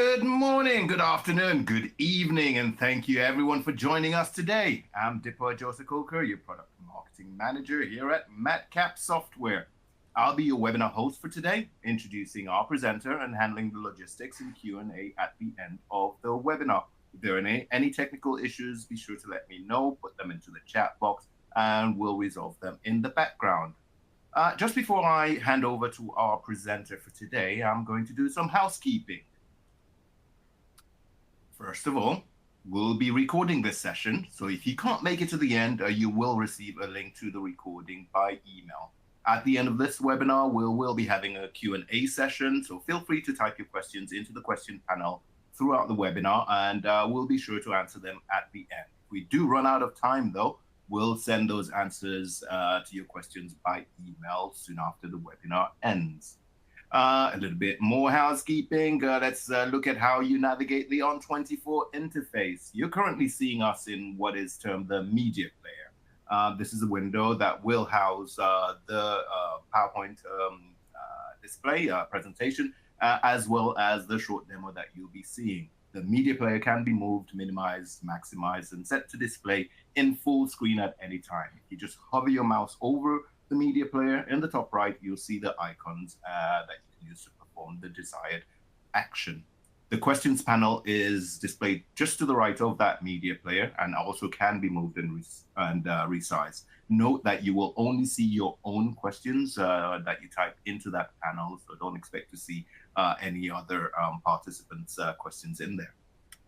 Good morning, good afternoon, good evening, and thank you everyone for joining us today. I'm Dipper Joseph Coker, your product marketing manager here at Madcap Software. I'll be your webinar host for today, introducing our presenter and handling the logistics and Q&A at the end of the webinar. If there are any technical issues, be sure to let me know, put them into the chat box, and we'll resolve them in the background. Just before I hand over to our presenter for today, I'm going to do some housekeeping. First of all, we'll be recording this session, so if you can't make it to the end, you will receive a link to the recording by email. At the end of this webinar, we'll be having a Q&A session, so feel free to type your questions into the question panel throughout the webinar, and we'll be sure to answer them at the end. If we do run out of time, though, we'll send those answers to your questions by email soon after the webinar ends. A little bit more housekeeping. Let's look at how you navigate the On24 interface. You're currently seeing us in what is termed the media player. This is a window that will house the PowerPoint display presentation, as well as the short demo that you'll be seeing. The media player can be moved, minimized, maximized, and set to display in full screen at any time. If you just hover your mouse over the media player, in the top right, you'll see the icons that you can use to perform the desired action. The questions panel is displayed just to the right of that media player and also can be moved and resized. Note that you will only see your own questions that you type into that panel, so don't expect to see any other participants' questions in there.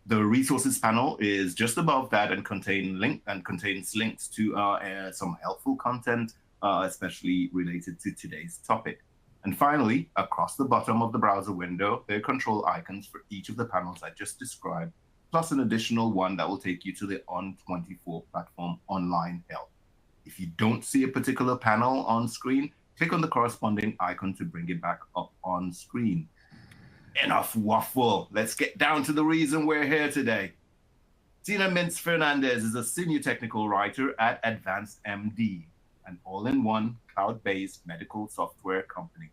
The resources panel is just above that and contains links to some helpful content, especially related to today's topic. And finally, across the bottom of the browser window, there are control icons for each of the panels I just described, plus an additional one that will take you to the On24 platform online help. If you don't see a particular panel on screen, click on the corresponding icon to bring it back up on screen. Enough waffle. Let's get down to the reason we're here today. Tina Mintz-Fernandez is a senior technical writer at AdvancedMD, an all-in-one cloud-based medical software company.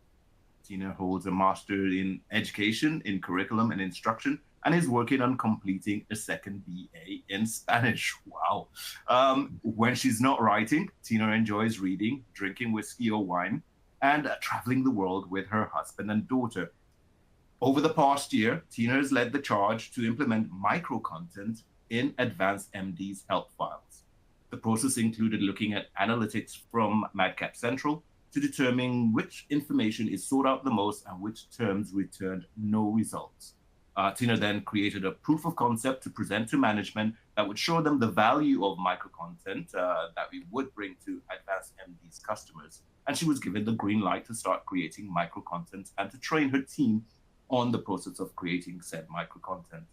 Tina holds a master in education in curriculum and instruction and is working on completing a second BA in Spanish. Wow. When she's not writing, Tina enjoys reading, drinking whiskey or wine, and traveling the world with her husband and daughter. Over the past year, Tina has led the charge to implement micro-content in AdvancedMD's help files. The process included looking at analytics from Madcap Central to determine which information is sought out the most and which terms returned no results. Tina then created a proof of concept to present to management that would show them the value of micro-content that we would bring to AdvancedMD's customers. And she was given the green light to start creating micro-content and to train her team on the process of creating said micro-content.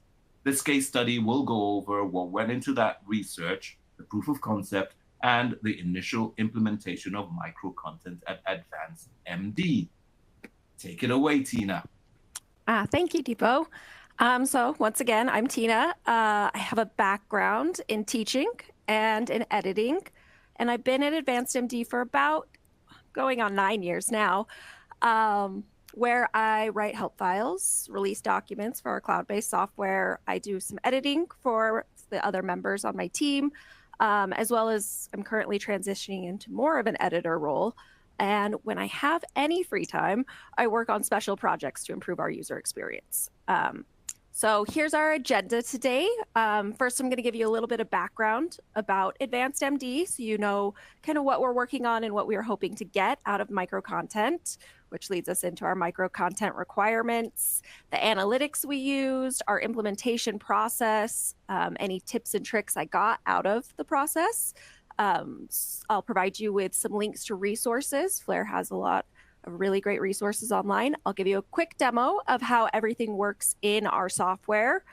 This case study will go over what went into that research, the proof of concept, and the initial implementation of micro-content at AdvancedMD. Take it away, Tina. Thank you, Deepo. So once again, I'm Tina. I have a background in teaching and in editing, and I've been at AdvancedMD for about going on 9 years now, where I write help files, release documents for our cloud-based software. I do some editing for the other members on my team, as well as I'm currently transitioning into more of an editor role. And when I have any free time, I work on special projects to improve our user experience. So here's our agenda today. First, I'm going to give you a little bit of background about AdvancedMD, so you know kind of what we're working on and what we are hoping to get out of micro-content, which leads us into our micro-content requirements, the analytics we used, our implementation process, any tips and tricks I got out of the process. I'll provide you with some links to resources. Flare has a lot of really great resources online. I'll give you a quick demo of how everything works in our software,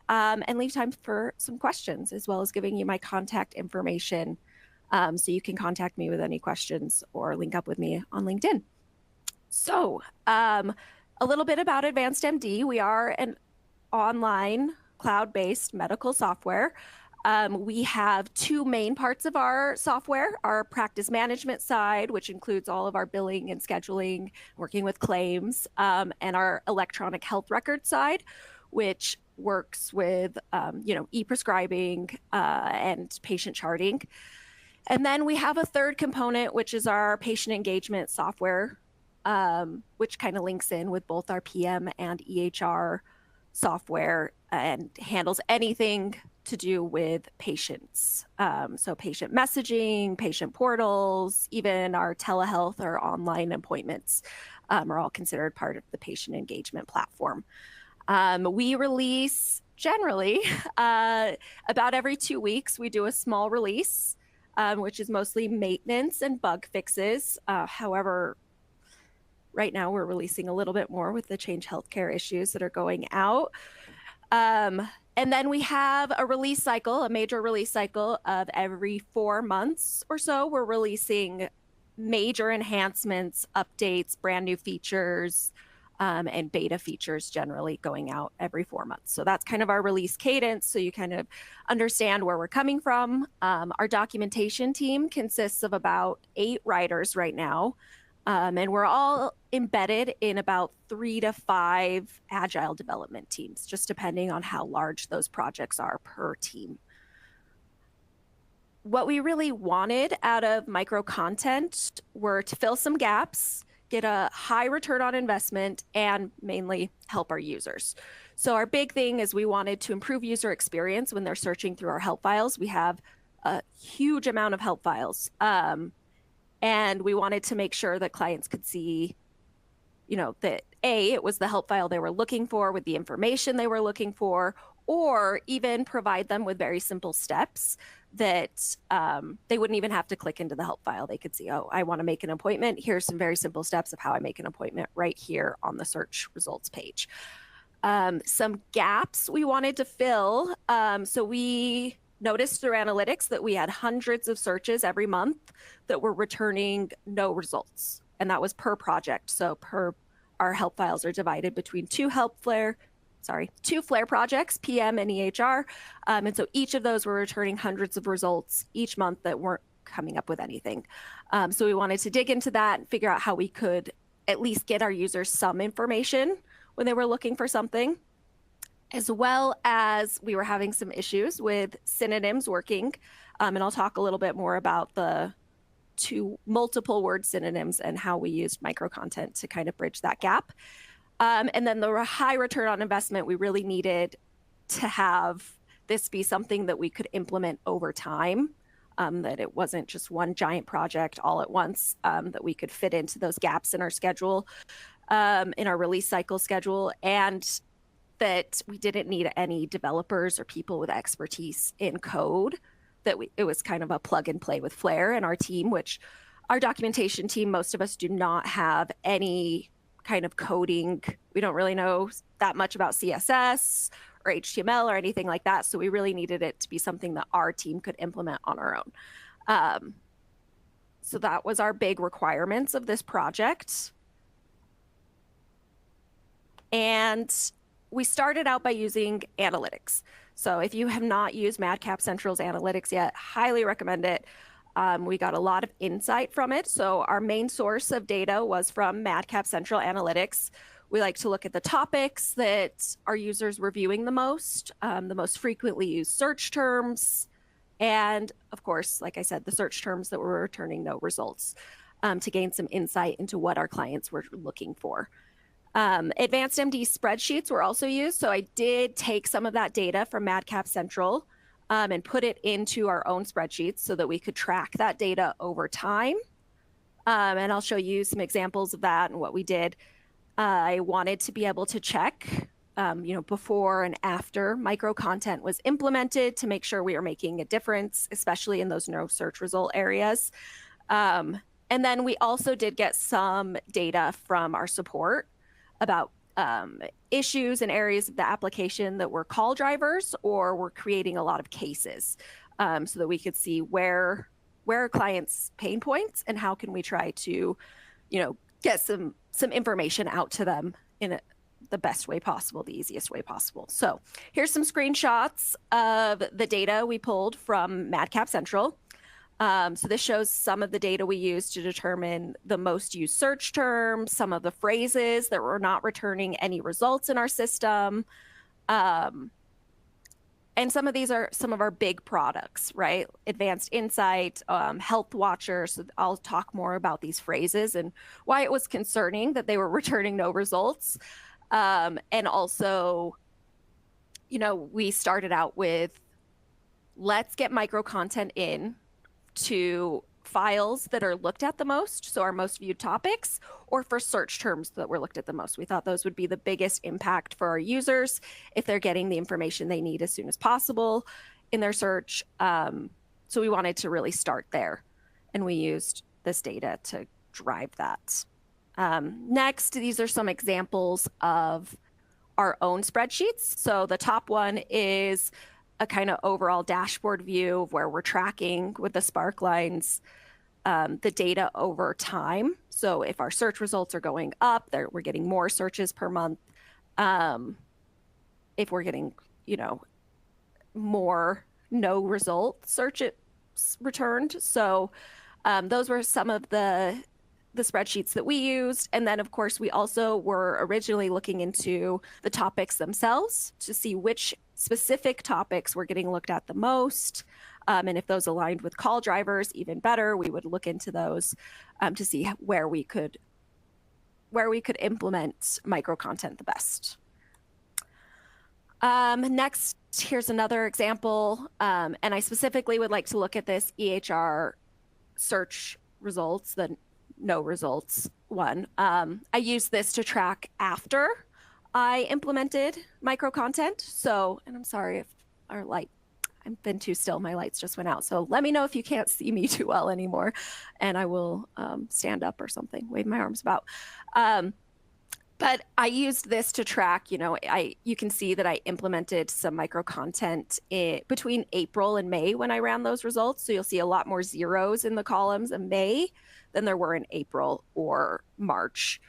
and leave time for some questions, as well as giving you my contact information, so you can contact me with any questions or link up with me on LinkedIn. So a little bit about AdvancedMD. We are an online cloud-based medical software. We have two main parts of our software: our practice management side, which includes all of our billing and scheduling, working with claims, and our electronic health record side, which works with, e-prescribing and patient charting. And then we have a third component, which is our patient engagement software, which kind of links in with both our PM and EHR software and handles anything to do with patients. So patient messaging, patient portals, even our telehealth or online appointments are all considered part of the patient engagement platform. We release generally about every 2 weeks, we do a small release, which is mostly maintenance and bug fixes. However, right now we're releasing a little bit more with the Change Healthcare issues that are going out. And then we have a release cycle, a major release cycle of every 4 months or so. We're releasing major enhancements, updates, brand new features, and beta features generally going out every 4 months. So that's kind of our release cadence. So you kind of understand where we're coming from. Our documentation team consists of about 8 writers right now. And we're all embedded in about 3 to 5 agile development teams, just depending on how large those projects are per team. What we really wanted out of micro content were to fill some gaps, get a high return on investment, and mainly help our users. So our big thing is we wanted to improve user experience when they're searching through our help files. We have a huge amount of help files. And we wanted to make sure that clients could see, that it was the help file they were looking for with the information they were looking for, or even provide them with very simple steps that they wouldn't even have to click into the help file. They could see, I want to make an appointment. Here's some very simple steps of how I make an appointment right here on the search results page. Some gaps we wanted to fill. So we noticed through analytics that we had hundreds of searches every month that were returning no results. And that was per project. So our help files are divided between 2 Flare projects, PM and EHR. And so each of those were returning hundreds of results each month that weren't coming up with anything. So we wanted to dig into that and figure out how we could at least get our users some information when they were looking for something, as well as we were having some issues with synonyms working. And I'll talk a little bit more about the 2 multiple word synonyms and how we used micro content to kind of bridge that gap. And then the high return on investment, we really needed to have this be something that we could implement over time, that it wasn't just one giant project all at once, that we could fit into those gaps in our schedule, in our release cycle schedule, and that we didn't need any developers or people with expertise in code, that it was kind of a plug and play with Flare and our team, which our documentation team, most of us do not have any kind of coding. We don't really know that much about CSS or HTML or anything like that. So we really needed it to be something that our team could implement on our own. So that was our big requirements of this project. And we started out by using analytics. So if you have not used Madcap Central's analytics yet, highly recommend it. We got a lot of insight from it. So our main source of data was from Madcap Central Analytics. We like to look at the topics that our users were viewing the most frequently used search terms, and of course, like I said, the search terms that were returning no results, to gain some insight into what our clients were looking for. AdvancedMD spreadsheets were also used. So I did take some of that data from Madcap Central and put it into our own spreadsheets so that we could track that data over time. And I'll show you some examples of that and what we did. I wanted to be able to check, before and after micro content was implemented to make sure we were making a difference, especially in those no search result areas. And then we also did get some data from our support about issues and areas of the application that were call drivers or were creating a lot of cases, so that we could see where are clients' pain points and how can we try to, get some information out to them in the best way possible, the easiest way possible. So here's some screenshots of the data we pulled from Madcap Central. So this shows some of the data we used to determine the most used search terms, some of the phrases that were not returning any results in our system, And some of these are some of our big products, right? Advanced Insight, Health Watcher. So I'll talk more about these phrases and why it was concerning that they were returning no results. And also, we started out with, let's get micro content in to files that are looked at the most, so our most viewed topics, or for search terms that were looked at the most. We thought those would be the biggest impact for our users if they're getting the information they need as soon as possible in their search. So we wanted to really start there, and we used this data to drive that. Next, these are some examples of our own spreadsheets. So the top one is a kind of overall dashboard view of where we're tracking with the spark lines, the data over time. So if our search results are going up, we're getting more searches per month. If we're getting, more no result searches returned. So those were some of the spreadsheets that we used. And then, of course, we also were originally looking into the topics themselves to see which specific topics were getting looked at the most. And if those aligned with call drivers, even better, we would look into those to see where we could implement micro content the best. Next, here's another example. And I specifically would like to look at this EHR search results, the no results one. I used this to track after I implemented micro content. So, and I'm sorry if our light, I've been too still, my lights just went out. So let me know if you can't see me too well anymore, and I will stand up or something, wave my arms about. But I used this to track, you can see that I implemented some micro content between April and May when I ran those results. So you'll see a lot more zeros in the columns in May than there were in April or March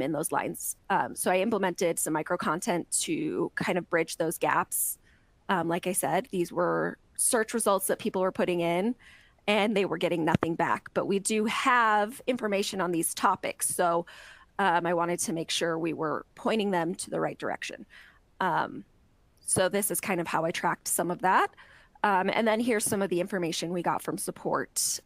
in those lines. So I implemented some micro content to kind of bridge those gaps. Like I said, these were search results that people were putting in and they were getting nothing back. But we do have information on these topics. So I wanted to make sure we were pointing them to the right direction. So this is kind of how I tracked some of that. And then here's some of the information we got from support.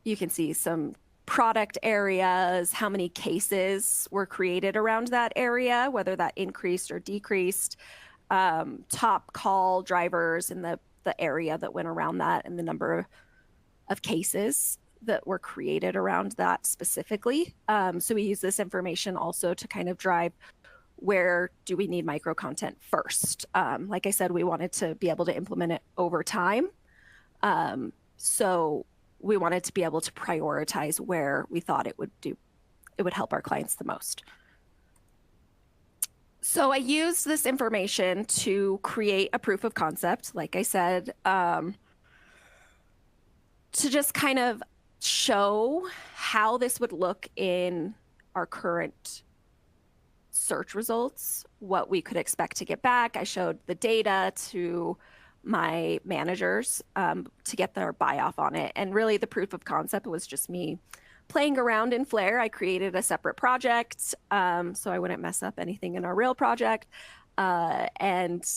You can see some product areas, how many cases were created around that area, whether that increased or decreased, top call drivers in the area that went around that, and the number of cases that were created around that specifically. So we use this information also to kind of drive where do we need micro content first. Like I said, we wanted to be able to implement it over time. So we wanted to be able to prioritize where we thought it would help our clients the most. So I used this information to create a proof of concept, like I said, to just kind of show how this would look in our current search results, what we could expect to get back. I showed the data to my managers to get their buy-off on it. And really the proof of concept was just me playing around in Flare. I created a separate project so I wouldn't mess up anything in our real project, and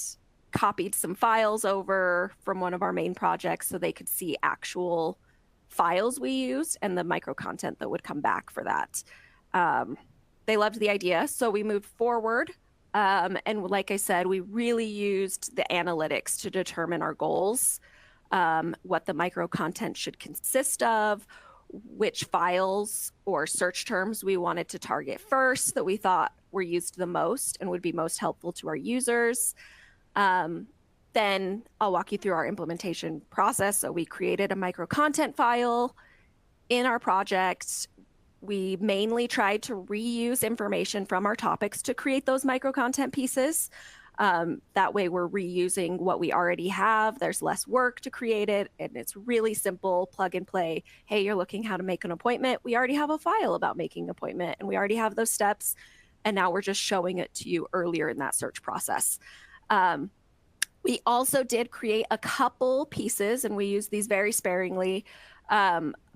copied some files over from one of our main projects so they could see actual files we used and the micro content that would come back for that. They loved the idea, so we moved forward. And like I said, we really used the analytics to determine our goals, what the micro content should consist of, which files or search terms we wanted to target first that we thought were used the most and would be most helpful to our users. Then I'll walk you through our implementation process. So we created a micro content file in our project. We mainly tried to reuse information from our topics to create those micro content pieces. That way we're reusing what we already have. There's less work to create it, and it's really simple, plug and play. Hey, you're looking how to make an appointment. We already have a file about making an appointment, and we already have those steps. And now we're just showing it to you earlier in that search process. We also did create a couple pieces, and we use these very sparingly,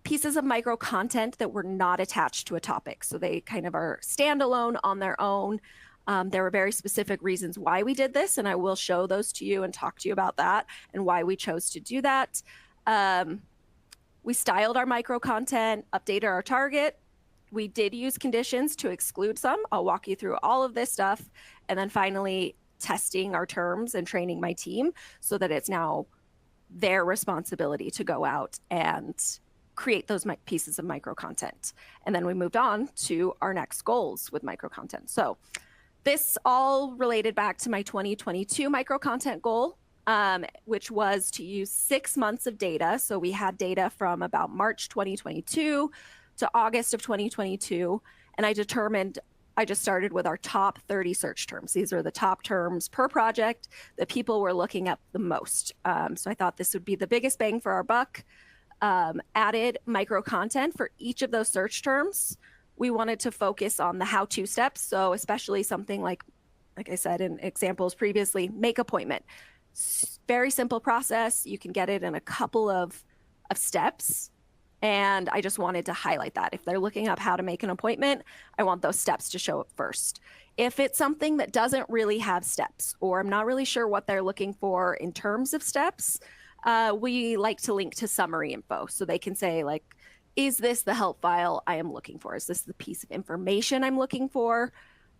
pieces of micro content that were not attached to a topic. So they kind of are standalone on their own. There were very specific reasons why we did this, and I will show those to you and talk to you about that and why we chose to do that. We styled our micro content, updated our target. We did use conditions to exclude some. I'll walk you through all of this stuff. And then finally, testing our terms and training my team so that it's now their responsibility to go out and create those pieces of micro content. And then we moved on to our next goals with micro content. So this all related back to my 2022 micro content goal, which was to use 6 months of data. So we had data from about March 2022 to August of 2022. And I just started with our top 30 search terms. These are the top terms per project that people were looking at the most. So I thought this would be the biggest bang for our buck. Added micro content for each of those search terms. We wanted to focus on the how-to steps. So especially something like I said in examples previously, make appointment. Very simple process. You can get it in a couple of steps. And I just wanted to highlight that. If they're looking up how to make an appointment, I want those steps to show up first. If it's something that doesn't really have steps, or I'm not really sure what they're looking for in terms of steps, we like to link to summary info. So they can say, like, is this the help file I am looking for? Is this the piece of information I'm looking for?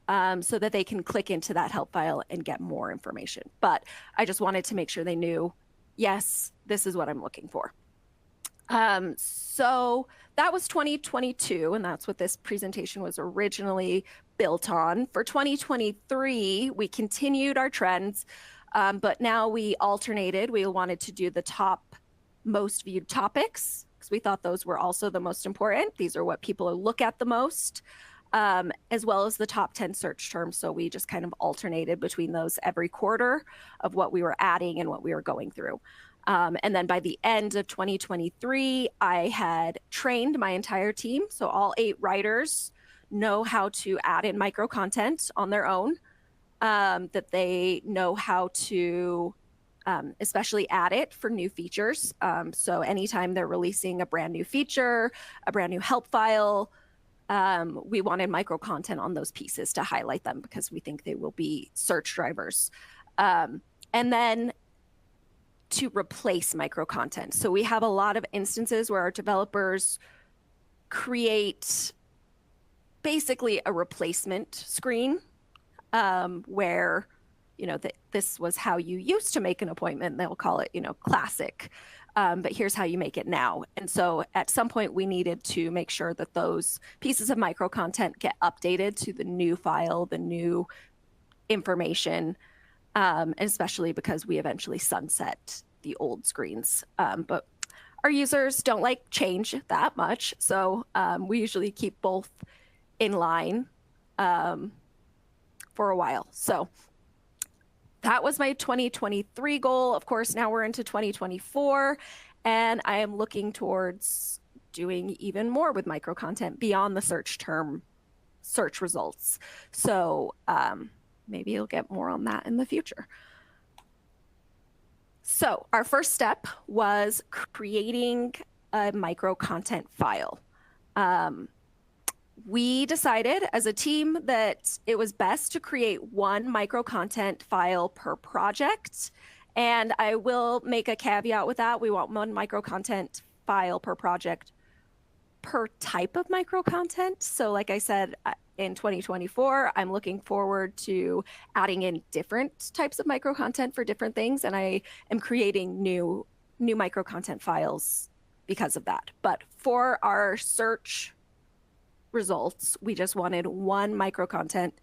So that they can click into that help file and get more information. But I just wanted to make sure they knew, yes, this is what I'm looking for. So that was 2022, and that's what this presentation was originally built on. For 2023, we continued our trends, but now we alternated. We wanted to do the top most viewed topics because we thought those were also the most important. These are what people look at the most, as well as the top 10 search terms. So we just kind of alternated between those every quarter of what we were adding and what we were going through. And then by the end of 2023, I had trained my entire team. So all 8 writers know how to add in micro content on their own, that they know how to especially add it for new features. So anytime they're releasing a brand new feature, a brand new help file, we wanted micro content on those pieces to highlight them because we think they will be search drivers. And then to replace micro content. So we have a lot of instances where our developers create basically a replacement screen where, this was how you used to make an appointment. They'll call it, classic. But here's how you make it now. And so at some point we needed to make sure that those pieces of micro content get updated to the new file, the new information, especially because we eventually sunset the old screens. But our users don't like change that much. So we usually keep both in line for a while. So that was my 2023 goal. Of course, now we're into 2024, and I am looking towards doing even more with micro content beyond the search results. So maybe you'll get more on that in the future. So our first step was creating a micro content file. We decided as a team that it was best to create one micro content file per project. And I will make a caveat with that. We want one micro content file per project per type of micro content. So like I said, in 2024, I'm looking forward to adding in different types of micro content for different things. And I am creating new micro content files because of that. But for our search results, we just wanted one micro content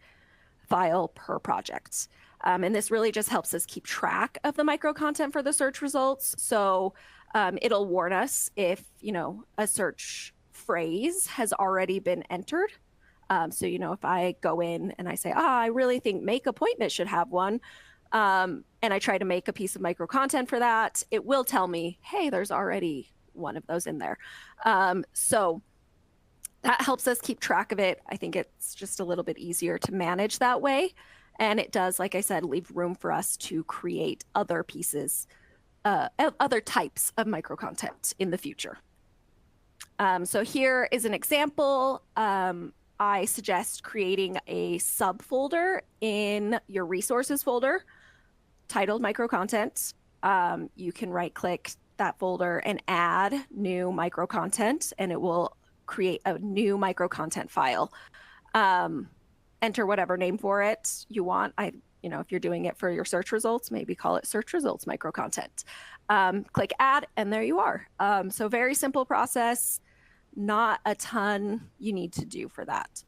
file per project. And this really just helps us keep track of the micro content for the search results. So it'll warn us if, a search phrase has already been entered. So, if I go in and I say, I really think make appointment should have one, and I try to make a piece of micro content for that, it will tell me, hey, there's already one of those in there. So that helps us keep track of it. I think it's just a little bit easier to manage that way. And it does, like I said, leave room for us to create other pieces, other types of micro content in the future. So here is an example. I suggest creating a subfolder in your resources folder titled micro content. You can right click that folder and add new micro content, and it will create a new micro content file. Enter whatever name for it you want. If you're doing it for your search results, maybe call it search results micro content. Click add, and there you are. So very simple process, not a ton you need to do for that.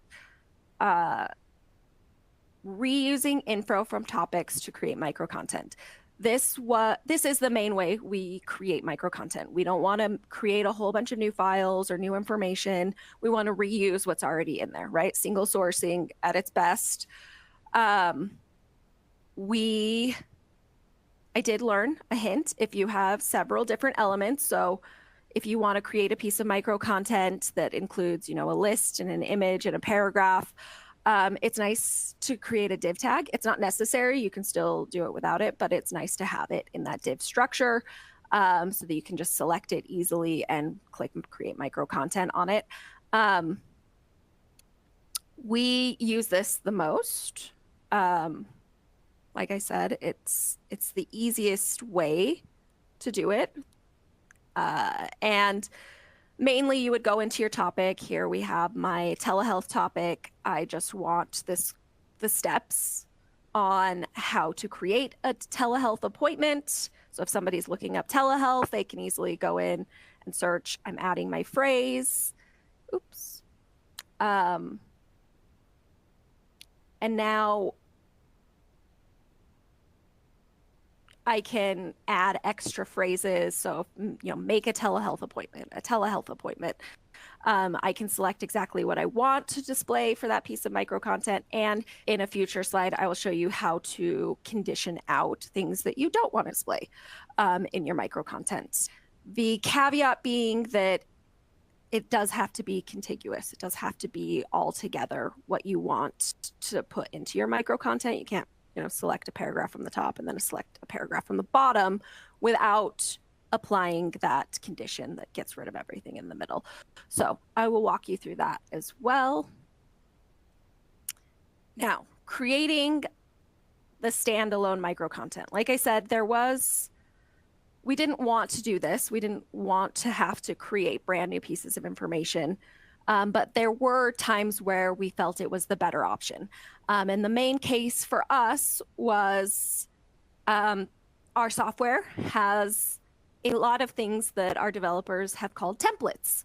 Reusing info from topics to create micro content. This is the main way we create micro content. We don't want to create a whole bunch of new files or new information. We want to reuse what's already in there, right? Single sourcing at its best. I did learn a hint if you have several different elements. So if you want to create a piece of micro content that includes, a list and an image and a paragraph, it's nice to create a div tag. It's not necessary. You can still do it without it, but it's nice to have it in that div structure so that you can just select it easily and click create micro content on it. We use this the most. Like I said, it's the easiest way to do it. And mainly you would go into your topic. Here we have my telehealth topic. I just want the steps on how to create a telehealth appointment. So if somebody's looking up telehealth, they can easily go in and search. I'm adding my phrase. Oops. And now I can add extra phrases. So, make a telehealth appointment. I can select exactly what I want to display for that piece of micro content. And in a future slide, I will show you how to condition out things that you don't want to display in your micro content. The caveat being that it does have to be contiguous. It does have to be all together what you want to put into your micro content. You can't select a paragraph from the top and then select a paragraph from the bottom without applying that condition that gets rid of everything in the middle. So I will walk you through that as well. Now, creating the standalone micro content. Like I said, we didn't want to do this. We didn't want to have to create brand new pieces of information. But there were times where we felt it was the better option. And the main case for us was our software has a lot of things that our developers have called templates.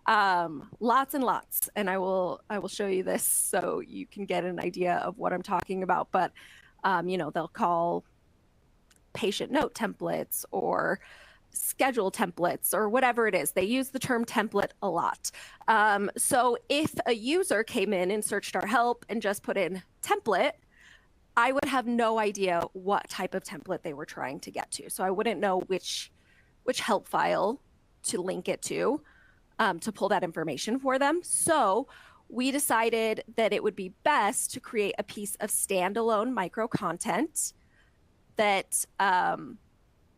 Lots and lots. And I will show you this so you can get an idea of what I'm talking about. But, they'll call patient note templates or schedule templates or whatever it is. They use the term template a lot. So if a user came in and searched our help and just put in template, I would have no idea what type of template they were trying to get to. So I wouldn't know which help file to link it to pull that information for them. So we decided that it would be best to create a piece of standalone micro content that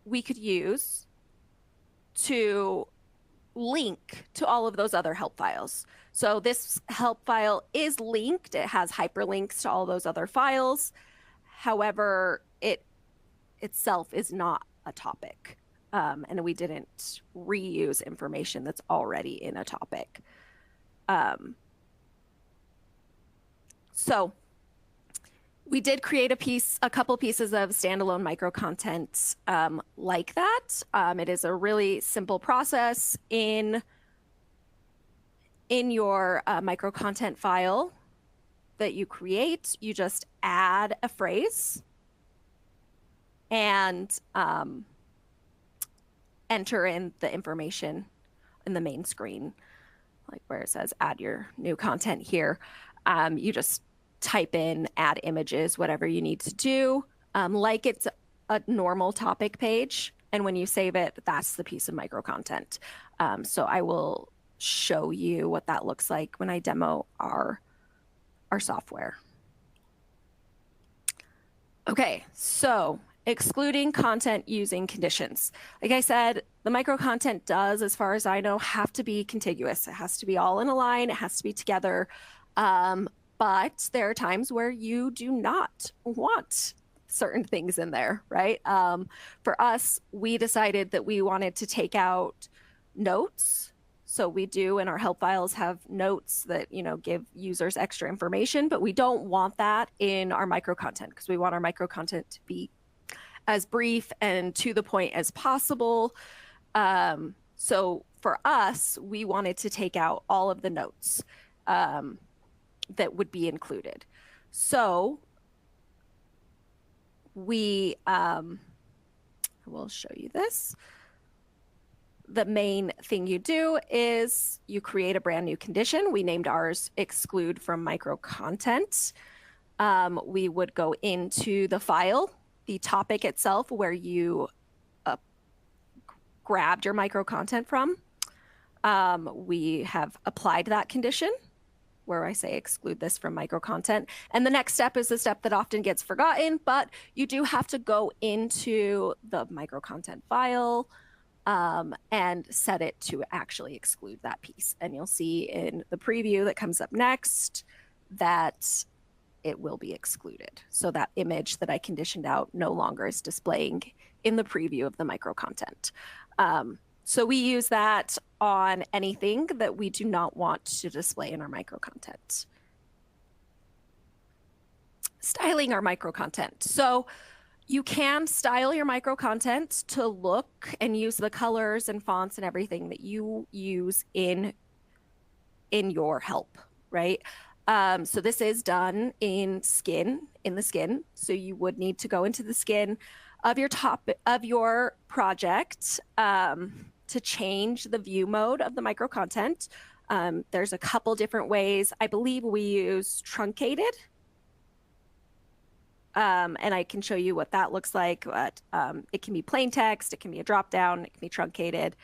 we could use to link to all of those other help files. So this help file is linked. It has hyperlinks to all those other files. However, it itself is not a topic. And we didn't reuse information that's already in a topic. So we did create a couple pieces of standalone micro content like that. It is a really simple process in your micro content file that you create. You just add a phrase and enter in the information in the main screen, like where it says add your new content here. You just type in, add images, whatever you need to do, like it's a normal topic page. And when you save it, that's the piece of micro content. So I will show you what that looks like when I demo our software. Okay, so excluding content using conditions. Like I said, the micro content does, as far as I know, have to be contiguous. It has to be all in a line. It has to be together. But there are times where you do not want certain things in there, right? For us, we decided that we wanted to take out notes. So we do in our help files have notes that, give users extra information, but we don't want that in our micro content because we want our micro content to be as brief and to the point as possible. So for us, we wanted to take out all of the notes that would be included. So I will show you this. The main thing you do is you create a brand new condition. We named ours exclude from micro content. We would go into the file, the topic itself where you grabbed your micro content from. We have applied that condition where I say exclude this from micro content. And the next step is the step that often gets forgotten, but you do have to go into the micro content file and set it to actually exclude that piece. And you'll see in the preview that comes up next that it will be excluded. So that image that I conditioned out no longer is displaying in the preview of the micro content. So we use that on anything that we do not want to display in our micro content. Styling our micro content. So you can style your micro content to look and use the colors and fonts and everything that you use in your help, right? So this is done in the skin. So you would need to go into the skin of your project to change the view mode of the micro content. There's a couple different ways. I believe we use truncated. And I can show you what that looks like. But it can be plain text, it can be a drop down, it can be truncated,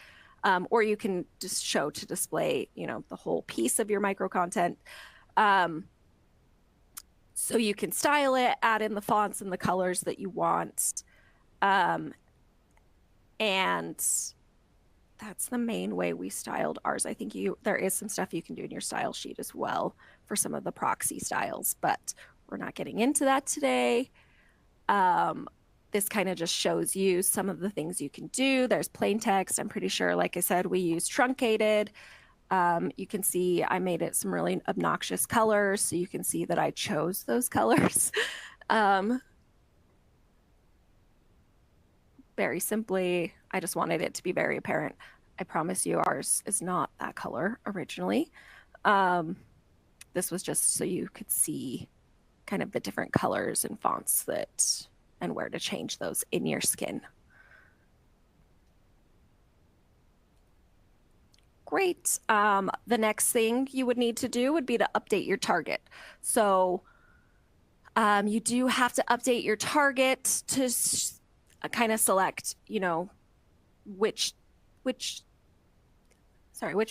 or you can just show to display, the whole piece of your micro content. So you can style it, add in the fonts and the colors that you want. And that's the main way we styled ours. I think there is some stuff you can do in your style sheet as well for some of the proxy styles, but we're not getting into that today. This kind of just shows you some of the things you can do. There's plain text. I'm pretty sure, like I said, we use truncated. You can see I made it some really obnoxious colors, so you can see that I chose those colors. Very simply, I just wanted it to be very apparent. I promise you ours is not that color originally. This was just so you could see kind of the different colors and fonts and where to change those in your skin. Great. The next thing you would need to do would be to update your target. So you do have to update your target to kind of select, which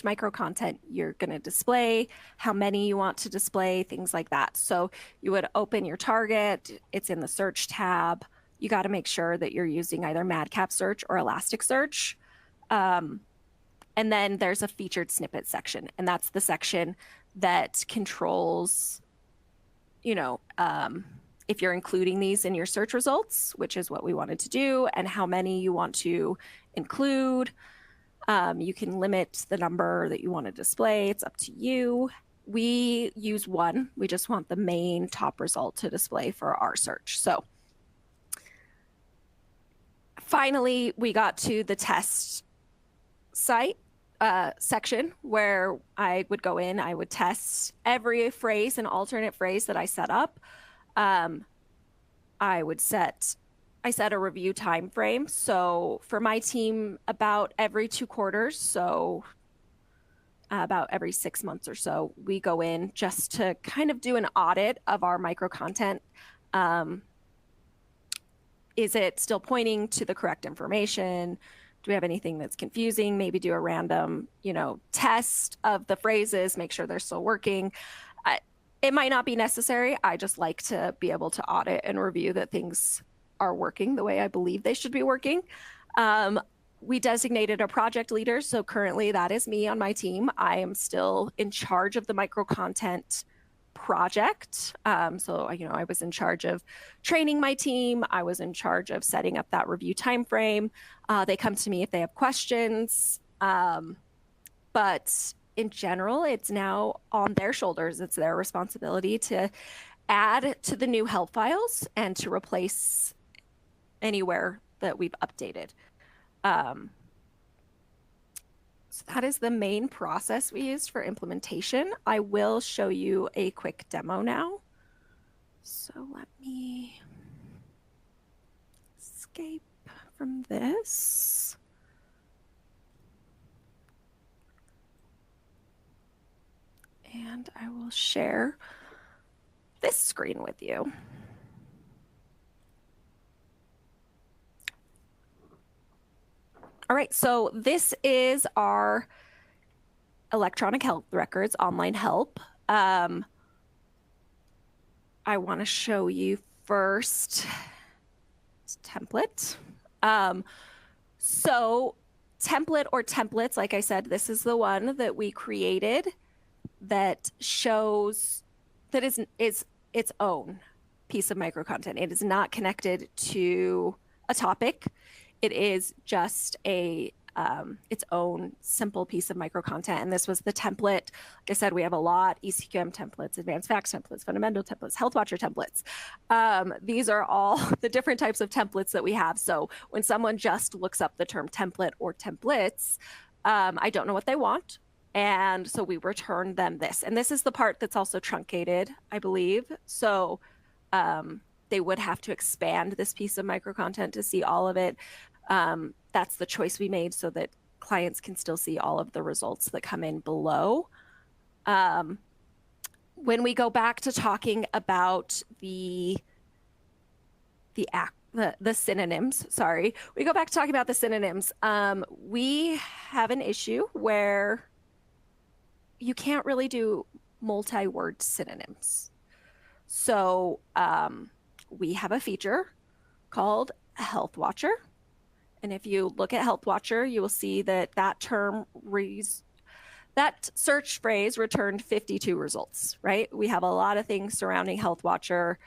micro content you're going to display, how many you want to display, things like that. So you would open your target, it's in the search tab. You got to make sure that you're using either Madcap search or Elasticsearch. And then there's a featured snippet section, and that's the section that controls, if you're including these in your search results, which is what we wanted to do, and how many you want to include. You can limit the number that you want to display. It's up to you. We use one. We just want the main top result to display for our search. So finally, we got to the test site section where I would go in, I would test every phrase and alternate phrase that I set up. I set a review time frame. So for my team, about every 2 quarters, so about every 6 months or so, we go in just to kind of do an audit of our micro content. Is it still pointing to the correct information? Do we have anything that's confusing? Maybe do a random, test of the phrases, make sure they're still working. It might not be necessary. I just like to be able to audit and review that things are working the way I believe they should be working. We designated a project leader. So currently that is me on my team. I am still in charge of the micro content project. So, I was in charge of training my team. I was in charge of setting up that review timeframe. They come to me if they have questions. But in general, it's now on their shoulders. It's their responsibility to add to the new help files and to replace anywhere that we've updated. So that is the main process we used for implementation. I will show you a quick demo now. So let me escape from this. And I will share this screen with you. All right, so this is our electronic health records, online help. I want to show you first this template. So template or templates, like I said, this is the one that we created that shows that is its own piece of micro content. It is not connected to a topic. It is just a its own simple piece of micro content. And this was the template. Like I said, we have a lot: ECQM templates, advanced facts templates, fundamental templates, health watcher templates. These are all the different types of templates that we have. So when someone just looks up the term template or templates, I don't know what they want. And so we return them this. And this is the part that's also truncated, I believe. So they would have to expand this piece of micro content to see all of it. That's the choice we made so that clients can still see all of the results that come in below. When we go back to talking about the synonyms, we go back to talking about the synonyms. We have an issue where you can't really do multi-word synonyms. So we have a feature called Health Watcher. And if you look at Health Watcher, you will see that that search phrase returned 52 results, right? We have a lot of things surrounding Health Watcher.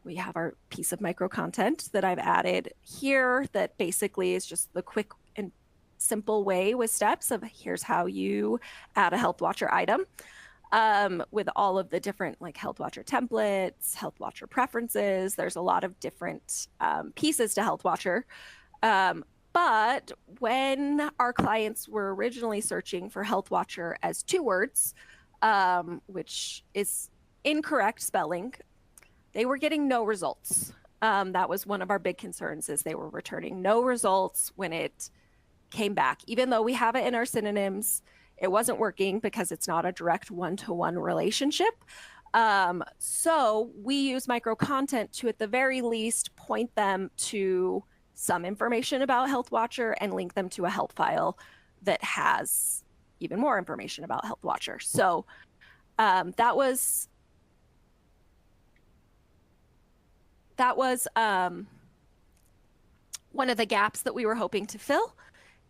We have our piece of micro content that I've added here that basically is just the quick and simple way with steps of here's how you add a Health Watcher item. With all of the different like Health Watcher templates, Health Watcher preferences. There's a lot of different pieces to Health Watcher. But when our clients were originally searching for Health Watcher as 2 words, which is incorrect spelling, they were getting no results. That was one of our big concerns, is they were returning no results when it came back. Even though we have it in our synonyms, it wasn't working because it's not a direct one-to-one relationship. So we use micro content to, at the very least, point them to some information about Health Watcher and link them to a help file that has even more information about Health Watcher. So that was one of the gaps that we were hoping to fill,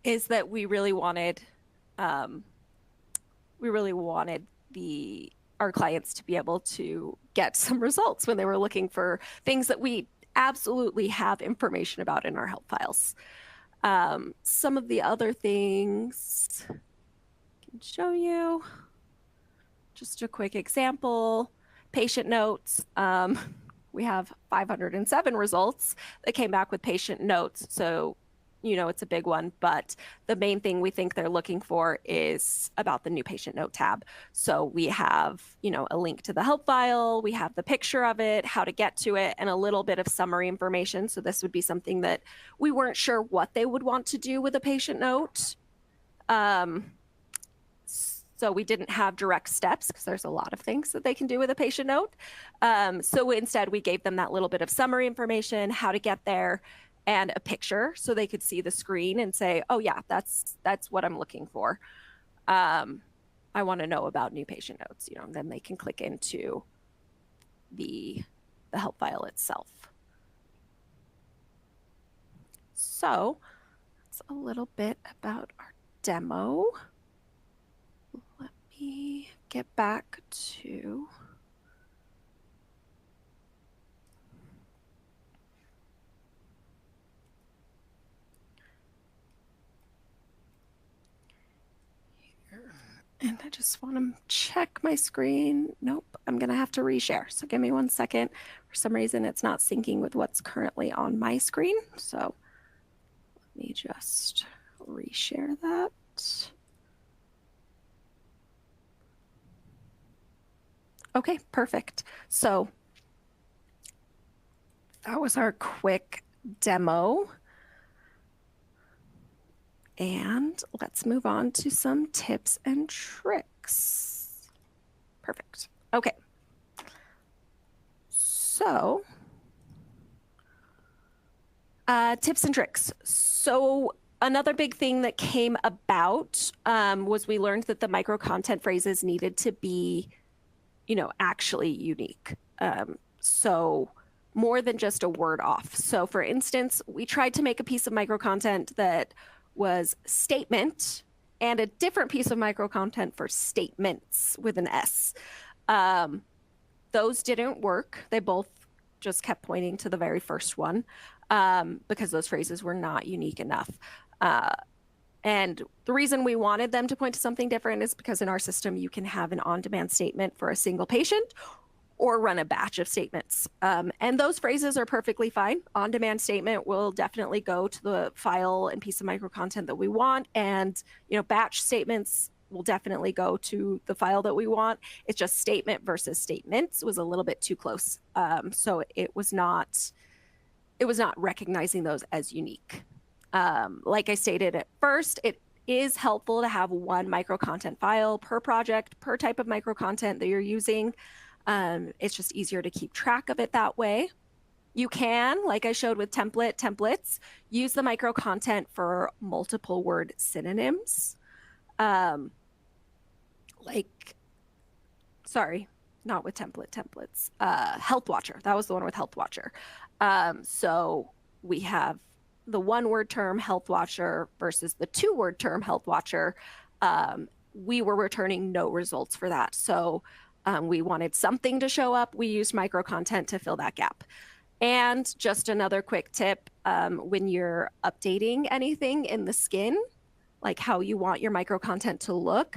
is that we really wanted our clients to be able to get some results when they were looking for things that we absolutely have information about in our help files. Some of the other things I can show you. Just a quick example, patient notes. We have 507 results that came back with patient notes. So, it's a big one, but the main thing we think they're looking for is about the new patient note tab. So we have, a link to the help file, we have the picture of it, how to get to it, and a little bit of summary information. So this would be something that we weren't sure what they would want to do with a patient note. So we didn't have direct steps because there's a lot of things that they can do with a patient note. So instead we gave them that little bit of summary information, how to get there, and a picture so they could see the screen and say, oh yeah, that's what I'm looking for. I want to know about new patient notes, and then they can click into the help file itself. So that's a little bit about our demo. Let me get back to here. And I just want to check my screen. Nope, I'm going to have to reshare. So give me 1 second. For some reason, it's not syncing with what's currently on my screen. So let me just reshare that. Okay, perfect. So that was our quick demo. And let's move on to some tips and tricks. Perfect. Okay. So, tips and tricks. So another big thing that came about was we learned that the micro content phrases needed to be, actually unique. So more than just a word off. So for instance, we tried to make a piece of micro content that was statement and a different piece of micro content for statements with an S. Those didn't work. They both just kept pointing to the very first one because those phrases were not unique enough. And the reason we wanted them to point to something different is because in our system, you can have an on-demand statement for a single patient or run a batch of statements. And those phrases are perfectly fine. On-demand statement will definitely go to the file and piece of micro content that we want. And, batch statements will definitely go to the file that we want. It's just statement versus statements was a little bit too close. So it was not recognizing those as unique. Like I stated at first, it is helpful to have one micro content file per project, per type of micro content that you're using. It's just easier to keep track of it that way. You can, like I showed with templates, use the micro content for multiple word synonyms. Not with templates. Health Watcher, that was the one with Health Watcher. So we have the one-word term Health Watcher versus the two-word term Health Watcher. We were returning no results for that. So we wanted something to show up. We used micro content to fill that gap. And just another quick tip, when you're updating anything in the skin, like how you want your micro content to look,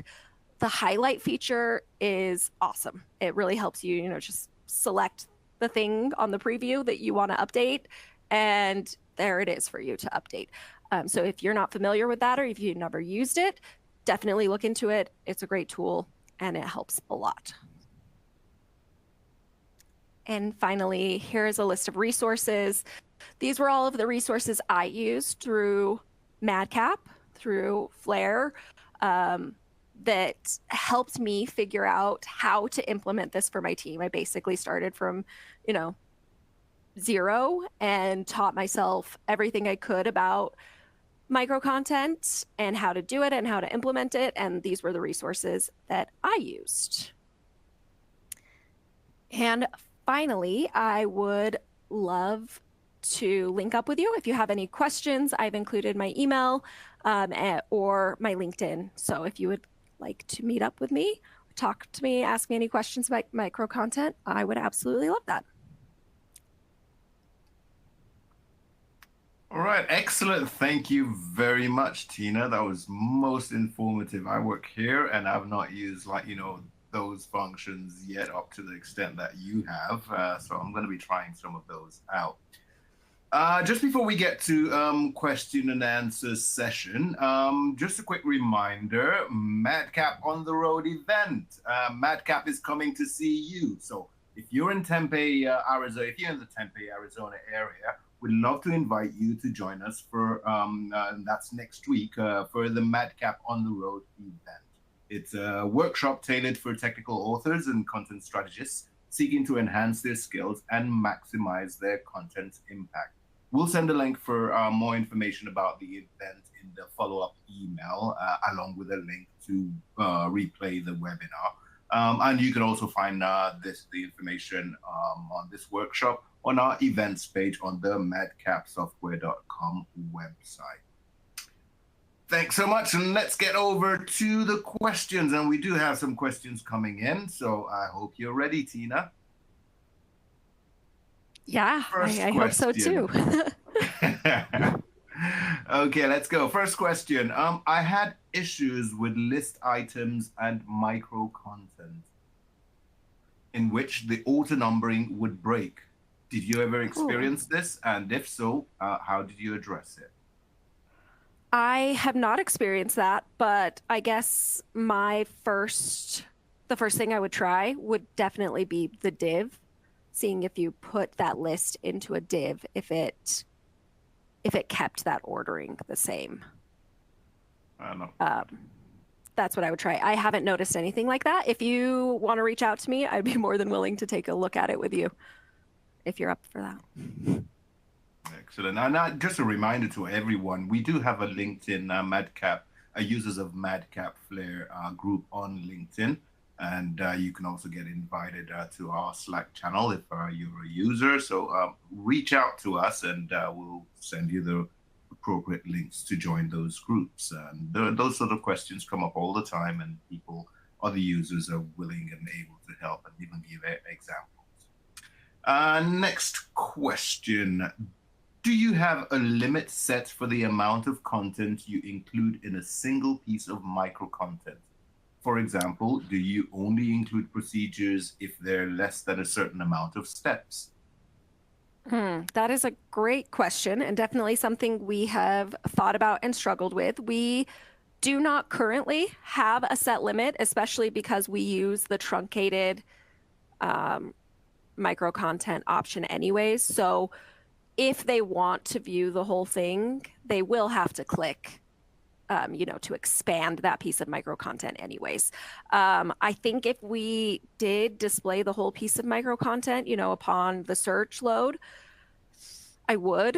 the highlight feature is awesome. It really helps you, just select the thing on the preview that you want to update, and there it is for you to update. So if you're not familiar with that or if you've never used it, definitely look into it. It's a great tool and it helps a lot. And finally, here's a list of resources. These were all of the resources I used through MadCap, through Flare, that helped me figure out how to implement this for my team. I basically started from, zero and taught myself everything I could about micro content and how to do it and how to implement it. And these were the resources that I used. And finally, I would love to link up with you. If you have any questions, I've included my email or my LinkedIn. So if you would like to meet up with me, talk to me, ask me any questions about micro content, I would absolutely love that. All right, excellent. Thank you very much, Tina. That was most informative. I work here and I've not used those functions yet up to the extent that you have. So I'm going to be trying some of those out. Just before we get to question and answer session, just a quick reminder, MadCap on the Road event. MadCap is coming to see you. So if you're in Tempe, Arizona, if you're in the Tempe, Arizona area, we'd love to invite you to join us for, that's next week, for the MadCap on the Road event. It's a workshop tailored for technical authors and content strategists seeking to enhance their skills and maximize their content's impact. We'll send a link for more information about the event in the follow-up email, along with a link to replay the webinar. And you can also find the information on this workshop on our events page on the madcapsoftware.com website. Thanks so much. And let's get over to the questions. And we do have some questions coming in. So I hope you're ready, Tina. Yeah, I hope so too. Okay, let's go. First question. I had issues with list items and micro content in which the auto numbering would break. Did you ever experience this? And if so, how did you address it? I have not experienced that, but I guess the first thing I would try would definitely be the div, seeing if you put that list into a div, if it kept that ordering the same. I don't know. That's what I would try. I haven't noticed anything like that. If you want to reach out to me, I'd be more than willing to take a look at it with you, if you're up for that. Excellent. And just a reminder to everyone, we do have a LinkedIn Madcap, users of Madcap Flair group on LinkedIn. And you can also get invited to our Slack channel if you're a user. So reach out to us and we'll send you the appropriate links to join those groups. And those sort of questions come up all the time, and other users are willing and able to help and even give examples. Next question. Do you have a limit set for the amount of content you include in a single piece of micro content? For example, do you only include procedures if they're less than a certain amount of steps? That is a great question, and definitely something we have thought about and struggled with. We do not currently have a set limit, especially because we use the truncated micro content option anyways. So if they want to view the whole thing, they will have to click to expand that piece of micro content anyways. I think if we did display the whole piece of micro content, upon the search load, I would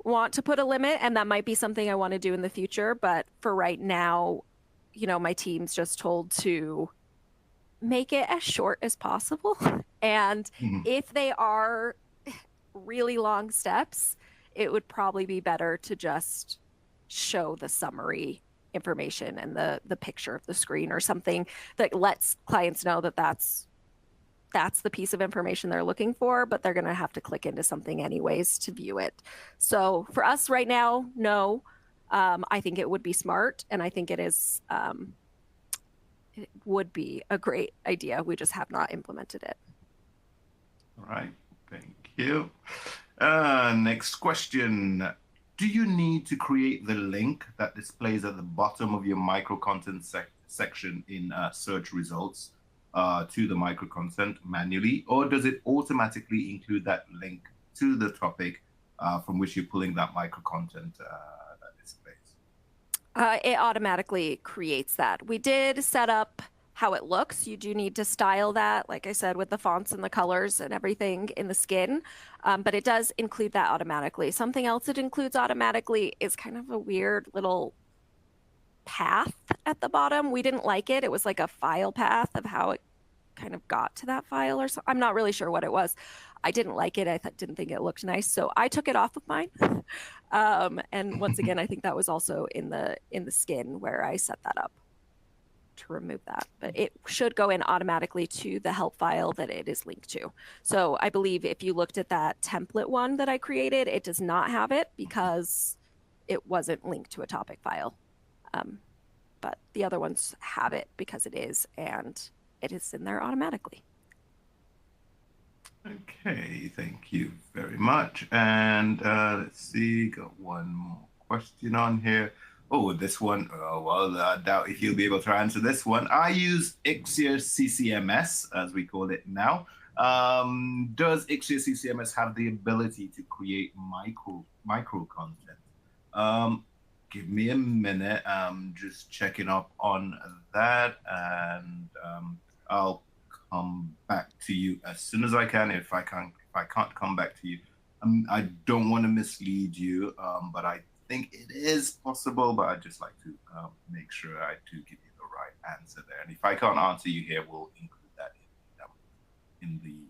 want to put a limit, and that might be something I want to do in the future. But for right now, my team's just told to make it as short as possible. And if they are really long steps, it would probably be better to just show the summary information and the picture of the screen or something that lets clients know that that's the piece of information they're looking for, but they're going to have to click into something anyways to view it. So for us right now, no, I think it would be smart, and I think it would be a great idea. We just have not implemented it. All right, thank you. Next question. Do you need to create the link that displays at the bottom of your micro content section in search results to the micro content manually, or does it automatically include that link to the topic from which you're pulling that micro content that displays? It automatically creates that. We did set up how it looks. You do need to style that, like I said, with the fonts and the colors and everything in the skin, but it does include that automatically. Something else it includes automatically is kind of a weird little path at the bottom. We didn't like it. It was like a file path of how it kind of got to that file or so. I'm not really sure what it was. I didn't like it. I didn't think it looked nice, so I took it off of mine. And once again, I think that was also in the skin where I set that up to remove that, but it should go in automatically to the help file that it is linked to. So I believe if you looked at that template one that I created, it does not have it because it wasn't linked to a topic file. But the other ones have it because it is, and it is in there automatically. Okay, thank you very much. And let's see, got one more question on here. Oh, this one, well, I doubt if you'll be able to answer this one. I use Ixia CCMS, as we call it now. Does Ixia CCMS have the ability to create micro content? Give me a minute. I'm just checking up on that, and I'll come back to you as soon as I can. If I can't come back to you, I don't want to mislead you, but I think it is possible, but I'd just like to make sure I do give you the right answer there. And if I can't answer you here, we'll include that in the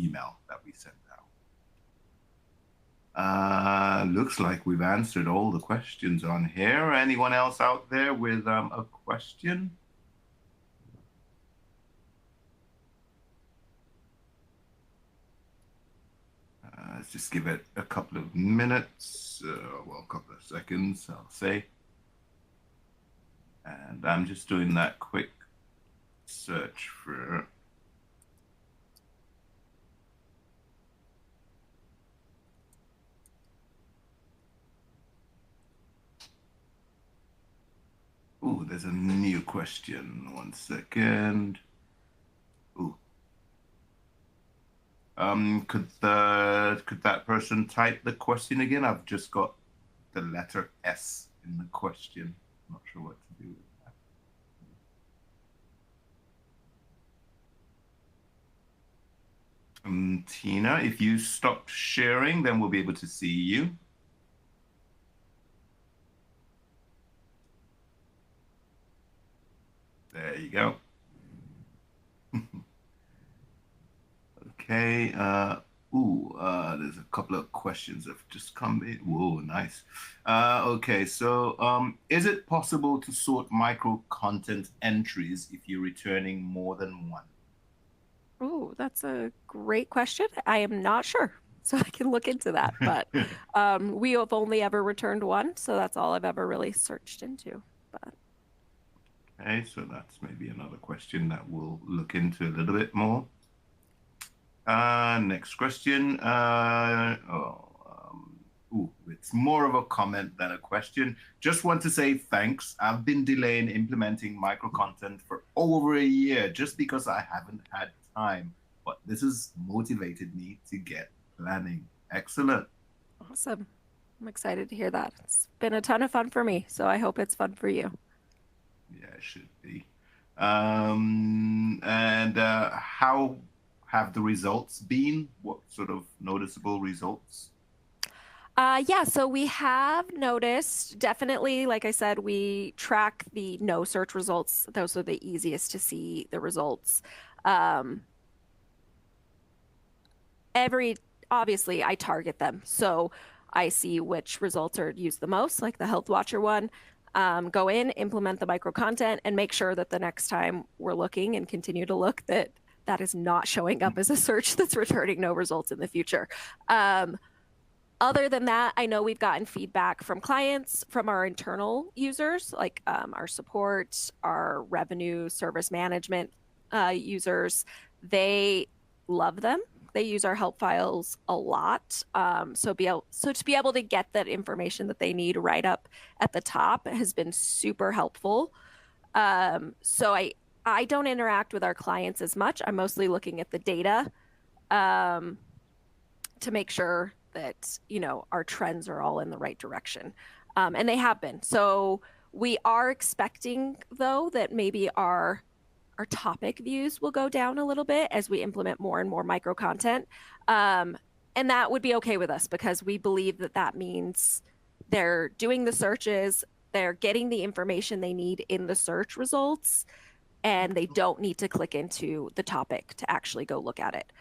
email that we send Looks like we've answered all the questions on here. Anyone else out there with a question? Let's just give it a couple of minutes, well, a couple of seconds, I'll say. And I'm just doing that quick search for. Ooh, there's a new question. 1 second. Ooh. Could that person type the question again? I've just got the letter S in the question. Not sure what to do with that. Tina, if you stop sharing, then we'll be able to see you. There you go. Okay. There's a couple of questions that have just come in. Whoa, nice. Okay, so is it possible to sort micro content entries if you're returning more than one? Oh, that's a great question. I am not sure, so I can look into that. But we have only ever returned one, so that's all I've ever really searched into. But okay, so that's maybe another question that we'll look into a little bit more. Next question. It's more of a comment than a question. Just want to say thanks. I've been delaying implementing micro content for over a year just because I haven't had time. But this has motivated me to get planning. Excellent. Awesome. I'm excited to hear that. It's been a ton of fun for me, so I hope it's fun for you. Yeah, it should be. How have the results been? What sort of noticeable results? Yeah, so we have noticed, definitely, like I said, we track the no search results. Those are the easiest to see the results. Obviously, I target them. So I see which results are used the most, like the Health Watcher one. Go in, implement the micro content, and make sure that the next time we're looking and continue to look, that is not showing up as a search that's returning no results in the future. Other than that, I know we've gotten feedback from clients, from our internal users, like our support, our revenue service management users. They love them. They use our help files a lot. So to be able to get that information that they need right up at the top has been super helpful. So I don't interact with our clients as much. I'm mostly looking at the data to make sure that, our trends are all in the right direction. And they have been. So we are expecting, though, that maybe our topic views will go down a little bit as we implement more and more micro content. And that would be okay with us because we believe that means they're doing the searches, they're getting the information they need in the search results, and they don't need to click into the topic to actually go look at it.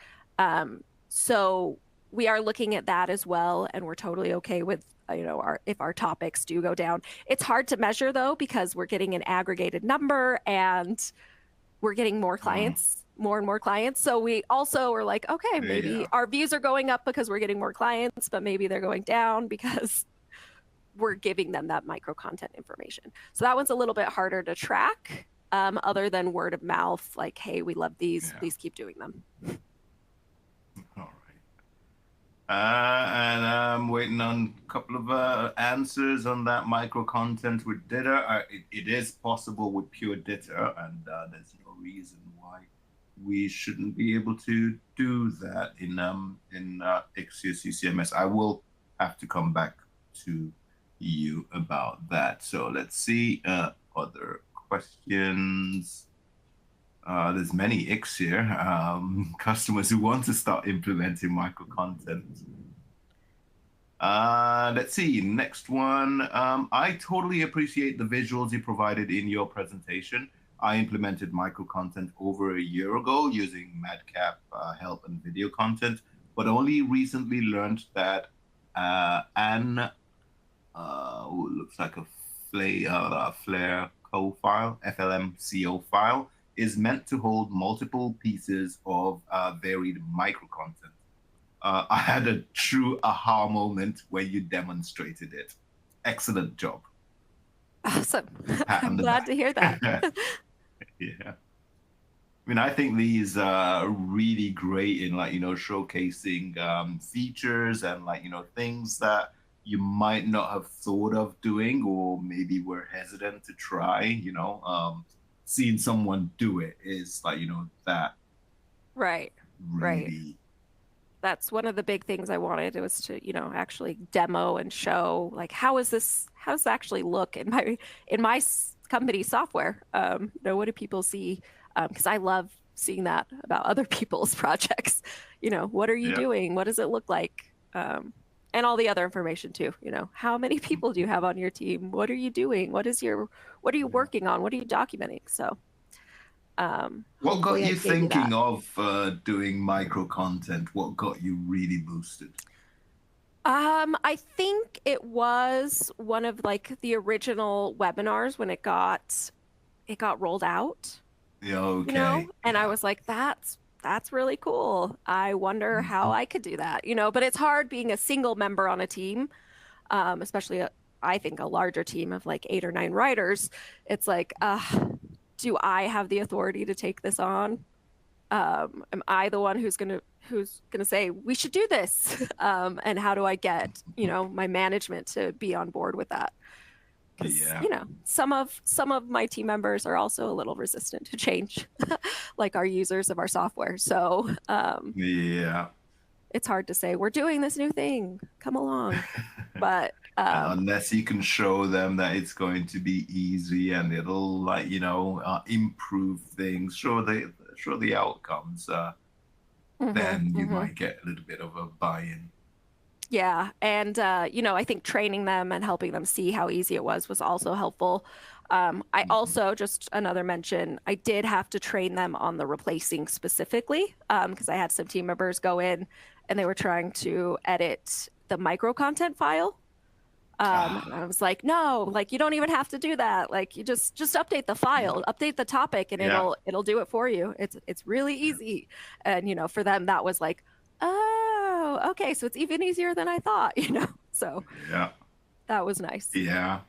So we are looking at that as well, and we're totally okay with if our topics do go down. It's hard to measure, though, because we're getting an aggregated number and we're getting more clients, more and more clients. So we also are like, okay, maybe our views are going up because we're getting more clients, but maybe they're going down because we're giving them that micro content information. So that one's a little bit harder to track, other than word of mouth, like, hey, we love these, please keep doing them. All right. And I'm waiting on a couple of answers on that micro content with Ditter. It is possible with pure Ditter, and there's no reason why we shouldn't be able to do that in Ixious CMS. I will have to come back to you about that. So let's see other questions. There's many X here, customers who want to start implementing micro content. Let's see, next one. I totally appreciate the visuals you provided in your presentation. I implemented micro content over a year ago using Madcap help and video content, but only recently learned that looks like a Flare co file, FLMCO file, is meant to hold multiple pieces of varied micro content. I had a true aha moment when you demonstrated it. Excellent job. Awesome. Pat on I'm the glad back. to hear that. Yeah. I mean, I think these are really great in showcasing features and things that you might not have thought of doing or maybe were hesitant to try. Seeing someone do it is that Right. Right. really. That's one of the big things I wanted. It was to, actually demo and show like how does this actually look in my company software? What do people see? Because I love seeing that about other people's projects. What are you Yeah. doing? What does it look like? And all the other information too. How many people do you have on your team? What are you doing? What are you working on? What are you documenting? So What got hopefully I you gave you that. thinking of doing micro content? What got you really boosted? I think it was one of like the original webinars when it got rolled out, Yeah, okay. and I Yeah. was like, that's really cool. I wonder how Mhm. I could do that, but it's hard being a single member on a team, especially I think a larger team of like 8 or 9 writers. It's like, do I have the authority to take this on? Am I the one who's gonna say we should do this? And how do I get my management to be on board with that? Because Yeah. some of my team members are also a little resistant to change, like our users of our software. So Yeah. it's hard to say we're doing this new thing. Come along, but Unless you can show them that it's going to be easy and it'll improve things, show the outcomes, mhm, then you mhm. might get a little bit of a buy-in. Yeah, and I think training them and helping them see how easy it was also helpful. I Mhm. also, just another mention, I did have to train them on the replacing specifically, because I had some team members go in and they were trying to edit the micro content file. And I Ah, was like, no, like you don't even have to do that. Like you just update the yeah, file, update the topic, and yeah, it'll do it for you. It's really yeah, easy. And for them that was like, oh, okay, so it's even easier than I thought. So yeah, that was nice. yeah.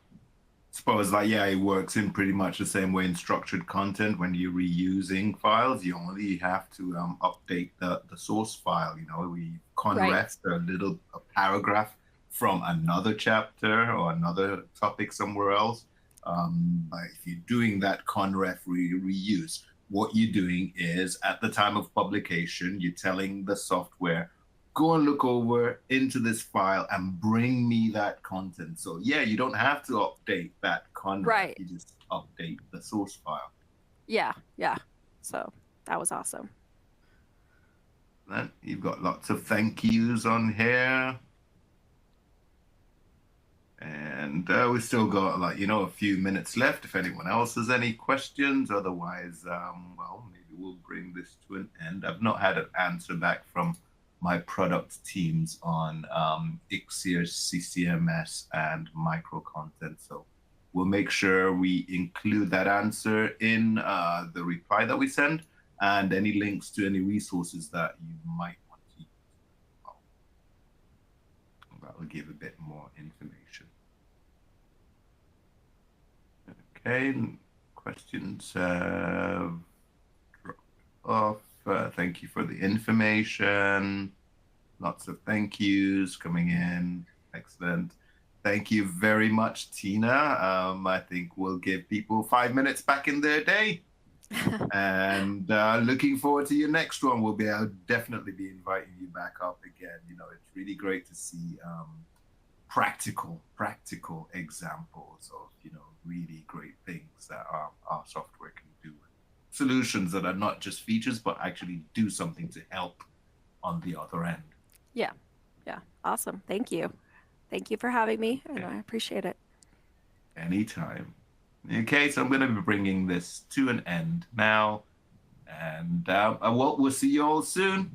Suppose it works in pretty much the same way in structured content. When you're reusing files, you only have to update the source file. We Right. conrest a paragraph from another chapter or another topic somewhere else. But if you're doing that conref reuse, what you're doing is at the time of publication, you're telling the software, go and look over into this file and bring me that content. So yeah, you don't have to update that conref. Right. You just update the source file. Yeah. Yeah. So that was awesome. Then you've got lots of thank yous on here. And we still got a few minutes left if anyone else has any questions. Otherwise, maybe we'll bring this to an end. I've not had an answer back from my product teams on Ixir, CCMS, and micro content. So we'll make sure we include that answer in the reply that we send and any links to any resources that you might want to use. Well, that will give a bit more information. Okay, questions have dropped off. Thank you for the information. Lots of thank yous coming in. Excellent. Thank you very much, Tina. I think we'll give people 5 minutes back in their day. And looking forward to your next one. I'll definitely be inviting you back up again. It's really great to see practical examples of really great things that our software can do, solutions that are not just features but actually do something to help on the other end. Yeah. Yeah. Awesome. Thank you. Thank you for having me, and Okay. I appreciate it. Anytime. Okay, so I'm going to be bringing this to an end now, and we'll see you all soon.